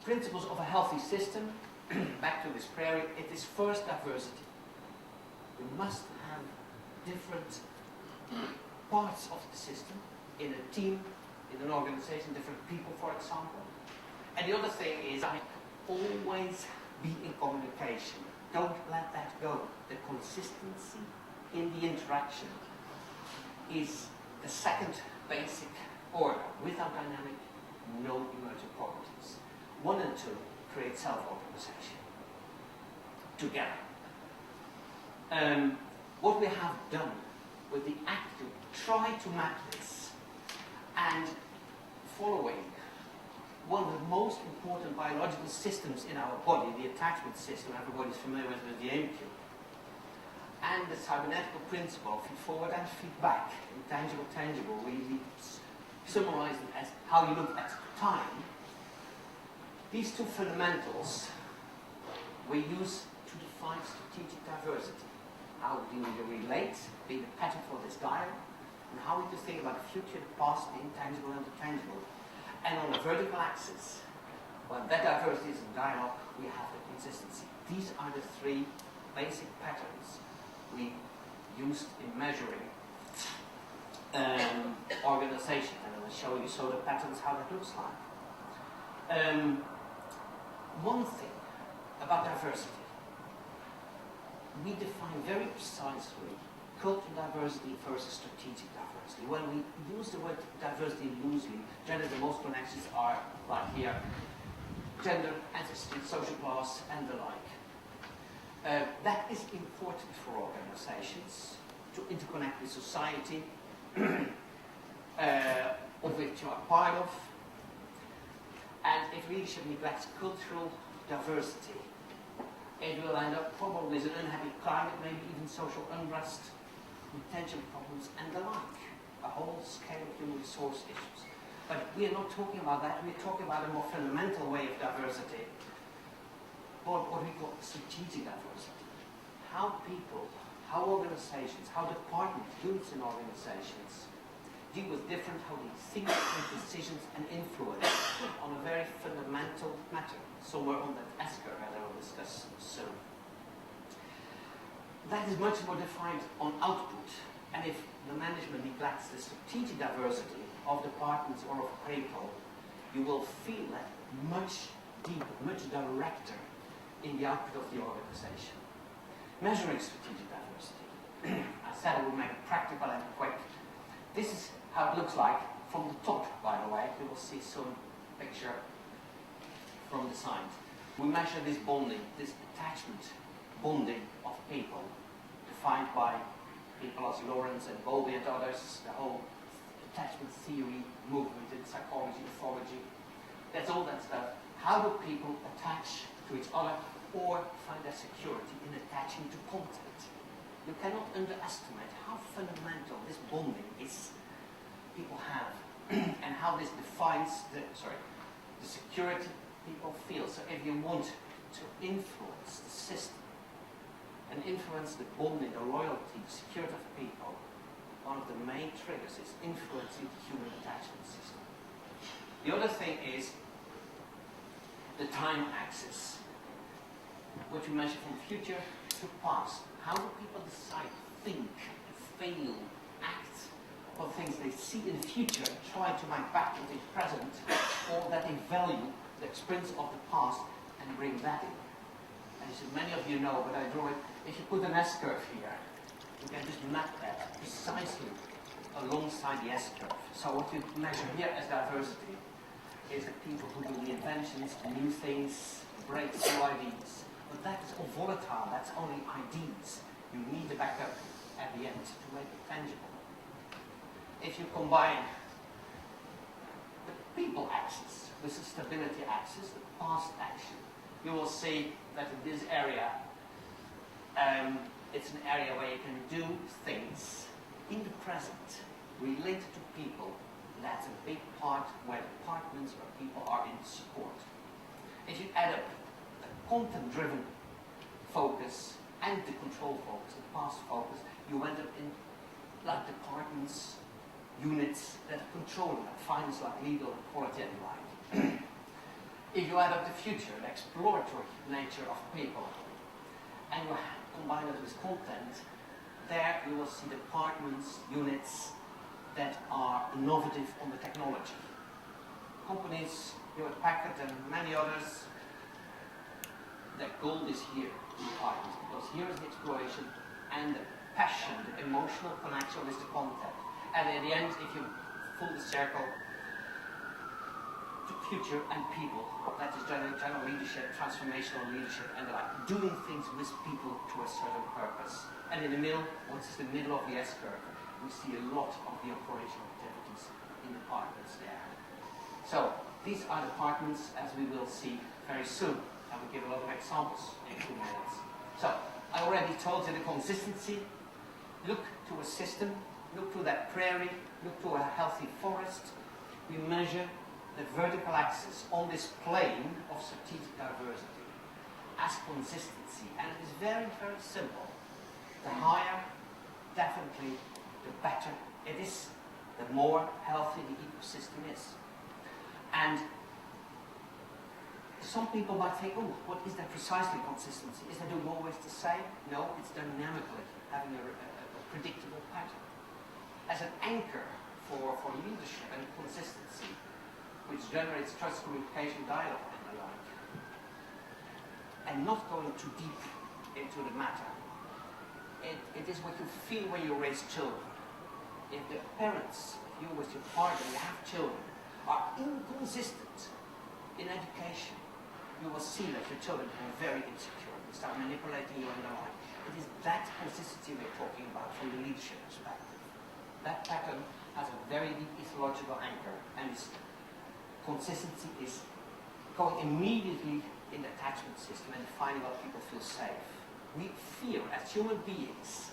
principles of a healthy system, back to this prairie, it is first diversity. You must have different parts of the system, in a team, in an organization, different people, for example. And the other thing is, always be in communication. Don't let that go. The consistency in the interaction is the second basic order. Without dynamic, no emergent properties. 1 and 2 create self-organization together. What we have done with the act to try to map this, and following one of the most important biological systems in our body, the attachment system, everybody's familiar with the AMQ, and the cybernetical principle of feed forward and feedback, intangible, tangible. We summarize it as how you look at time. These two fundamentals we use to define strategic diversity. How do you relate, being the pattern for this dialogue, and how we think about the future, the past, the intangible and the tangible. And on the vertical axis, when that diversity is in dialogue, we have the consistency. These are the 3 basic patterns we used in measuring organization. And I will show you the patterns, how that looks like. One thing about diversity, we define very precisely cultural diversity versus strategic diversity. When we use the word diversity loosely, generally the most connections are like here, gender, ancestry, social class, and the like. That is important for organizations to interconnect with society, of which you are part of, and if leadership neglects cultural diversity, it will end up probably with an unhappy climate, maybe even social unrest, retention problems, and the like. A whole scale of human resource issues. But we are not talking about that. We're talking about a more fundamental way of diversity, or what we call strategic diversity. How people, how organizations, how departments, units in organizations deal with different, how they think, make decisions, and influence on a very fundamental matter, somewhere on that S-curve that I will discuss soon. That is much more defined on output, and if the management neglects the strategic diversity of departments or of people, you will feel that much deeper, much directer in the output of the organization. Measuring strategic diversity. I said I would make it practical and quick. This is how it looks like from the top, by the way. You will see some picture from the side. We measure this bonding, this attachment bonding of people, defined by people as Lawrence and Bowlby and others, the whole attachment theory movement in psychology, ethology. That's all that stuff. How do people attach to each other or find their security in attaching to content? You cannot underestimate how fundamental this bonding is people have and how this defines the security people feel. So if you want to influence the system and influence the bonding, the loyalty, the security of people, one of the main triggers is influencing the human attachment system. The other thing is the time axis, which we measure from future to past. How do people decide, think, feel, act on things they see in the future and try to make back into the present, or that they value the experience of the past and bring that in? And as many of you know, but I draw it, if you put an S-curve here, you can just map that precisely alongside the S-curve. So what you measure here as diversity is the people who do the inventions, the new things, breakthrough ideas. But that is all volatile, that's only ideas. You need the backup at the end to make it tangible. If you combine the people axis with the stability axis, the past action, you will see that in this area, it's an area where you can do things in the present, related to people. That's a big part where departments or people are in support. If you add up the content-driven focus and the control focus, the past focus, you end up in like departments, units that are controlling, like finance, like legal, and quality, and the like. If you add up the future, the exploratory nature of people, and you combine it with content, there you will see departments, units that are innovative on the technology. Companies, Hewlett Packard and many others, their goal is here in the department, because here is the exploration and the passion, the emotional connection with the content. And in the end, if you pull the circle, the future and people, that is general leadership, transformational leadership, and like doing things with people to a certain purpose. And in the middle, what is the middle of the S-curve, we see a lot of the operational activities in departments there. So these are departments, as we will see very soon. I will give a lot of examples in 2 minutes. So I already told you the consistency. Look to a system, look to that prairie, look to a healthy forest. We measure the vertical axis on this plane of strategic diversity as consistency. And it is very, very simple. The higher, definitely, the better it is, the more healthy the ecosystem is. And some people might think, oh, what is that precisely consistency? Is that doing always the same? No, it's dynamically having a predictable pattern. As an anchor for leadership and consistency, which generates trust, communication, dialogue, and the like. And not going too deep into the matter. It is what you feel when you raise children. If the parents, you with your partner, you have children, are inconsistent in education, you will see that your children are very insecure. They start manipulating you and the like. It is that consistency we're talking about from the leadership perspective. That pattern has a very deep ecological anchor, and its consistency is going immediately in the attachment system and finding out people feel safe. We fear, as human beings,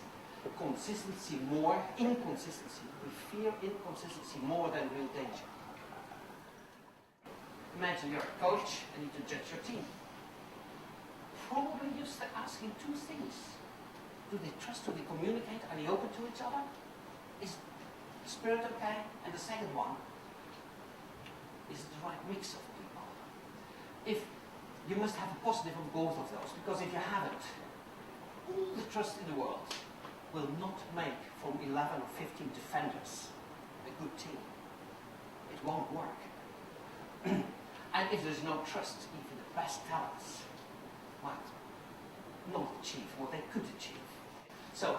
consistency more, inconsistency. We fear inconsistency more than real danger. Imagine you're a coach and you need to judge your team. Probably you start asking 2 things. Do they trust? Do they communicate? Are they open to each other? Is the spirit okay? And the second one, is it the right mix of people? If you must have a positive on both of those, because if you haven't, all the trust in the world will not make from 11 or 15 defenders a good team. It won't work. And if there's no trust, even the best talents might not achieve what they could achieve. So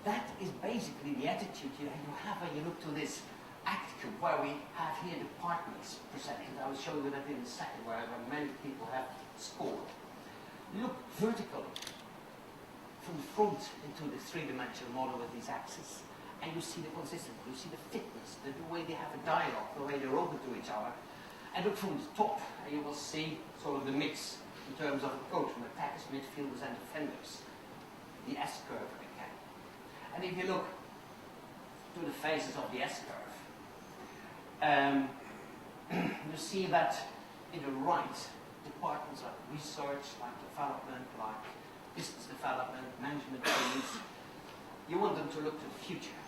that is basically the attitude you have when you look to this ActCube, where we have here departments presented. I will show you that in a second, where many people have scored. Look vertically from the front into the 3-dimensional model with these axes, and you see the consistency, you see the fitness, the way they have a dialogue, the way they're open to each other. And look from the top, and you will see sort of the mix in terms of a coach from attackers, midfielders, and defenders. The S-curve again. And if you look to the phases of the S-curve, you see that in the right, departments like research, like development, like business development, management teams, you want them to look to the future.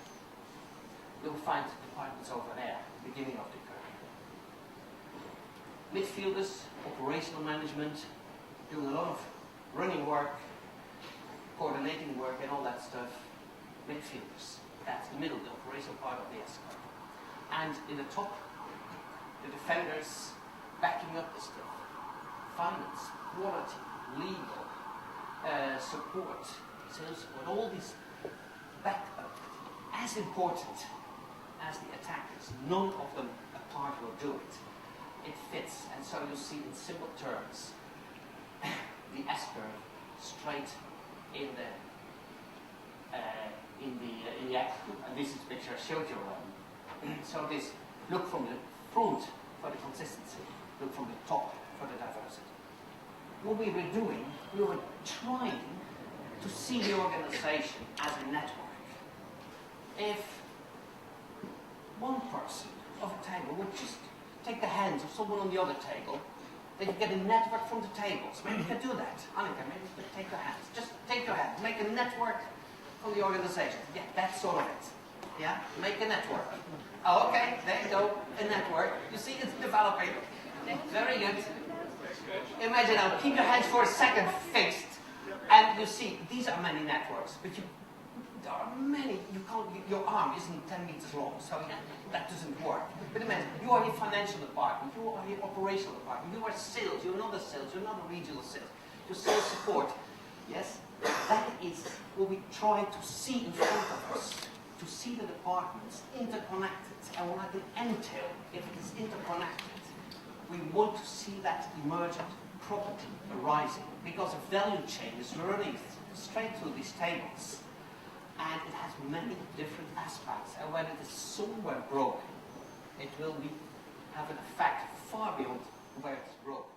You'll find departments over there, beginning of the curve. Midfielders, operational management, doing a lot of running work, coordinating work and all that stuff. Midfielders, that's the middle, the operational part of the S-curve. And in the top, the defenders backing up the stuff. Finance, quality, legal, support, sales support, all these backup, as important as the attackers. None of them apart will do it. It fits, and so you see in simple terms the S-curve straight in the ActCube, and this is the picture I showed you already. So this, look from the front for the consistency, look from the top for the diversity. What we were doing, we were trying to see the organization as a network. If one person of a table would just take the hands of someone on the other table, they could get a network from the tables. Maybe you could do that. Annika, maybe you could take your hands. Just take your hands. Make a network from the organization. Yeah, that's sort of it. Yeah? Make a network. Oh, okay, there you go. A network. You see, it's developing. Very good. Imagine now, keep your hands for a second fixed, and you see, these are many networks, but there are many, your arm isn't 10 meters long, so that doesn't work. But imagine, you are your financial department, you are your operational department, you are sales, you're not a sales, you're not a regional sales, you're sales support. Yes? That is what we try to see in front of us, to see the departments interconnected, and like an entail, if it is interconnected, we want to see that emergent property arising, because a value chain is running straight through these tables, and it has many different aspects, and when it is somewhere broken, it will have an effect far beyond where it's broken.